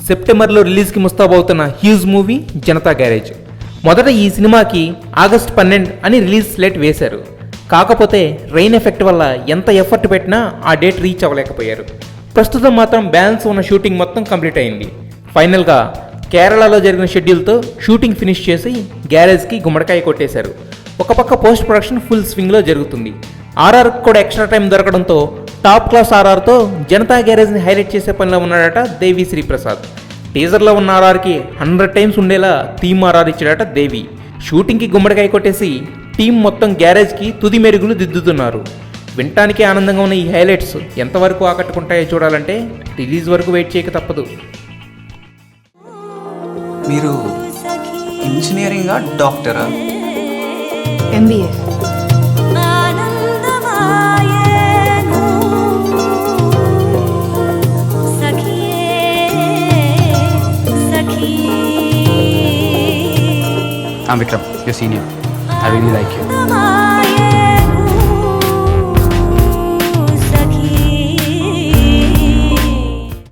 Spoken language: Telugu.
సెప్టెంబర్లో రిలీజ్కి ముస్తాబవుతున్న హ్యూజ్ మూవీ జనతా గ్యారేజ్. మొదట ఈ సినిమాకి ఆగస్టు 12 అని రిలీజ్ స్లేట్ వేశారు. కాకపోతే రెయిన్ ఎఫెక్ట్ వల్ల ఎంత ఎఫర్ట్ పెట్టినా ఆ డేట్ రీచ్ అవ్వలేకపోయారు. ప్రస్తుతం మాత్రం బ్యాలెన్స్ ఉన్న షూటింగ్ మొత్తం కంప్లీట్ అయింది. ఫైనల్గా కేరళలో జరిగిన షెడ్యూల్తో షూటింగ్ ఫినిష్ చేసి గ్యారేజ్కి గుమ్మడికాయ కొట్టేశారు. ఒక పక్క పోస్ట్ ప్రొడక్షన్ ఫుల్ స్వింగ్లో జరుగుతుంది. ఆర్ఆర్కి కూడా ఎక్స్ట్రా టైం దొరకడంతో టాప్ క్లాస్ ఆర్ఆర్తో జనతా గ్యారేజ్ని హైలైట్ చేసే పనిలో ఉన్నాడట దేవి శ్రీప్రసాద్. టీజర్లో ఉన్న ఆర్ఆర్కి 100 టైమ్స్ ఉండేలా థీమ్ ఆర్ఆర్ ఇచ్చాడట దేవి. షూటింగ్కి గుమ్మడికాయ కొట్టేసి టీం మొత్తం గ్యారేజ్కి తుది మెరుగులు దిద్దుతున్నారు. వినటానికి ఆనందంగా ఉన్న ఈ హైలైట్స్ ఎంతవరకు ఆకట్టుకుంటాయో చూడాలంటే రిలీజ్ వరకు వెయిట్ చేయక తప్పదు. మీరు ఇంజనీరింగా డాక్టరా? MBA. I'm Vikram, your senior. I really like you.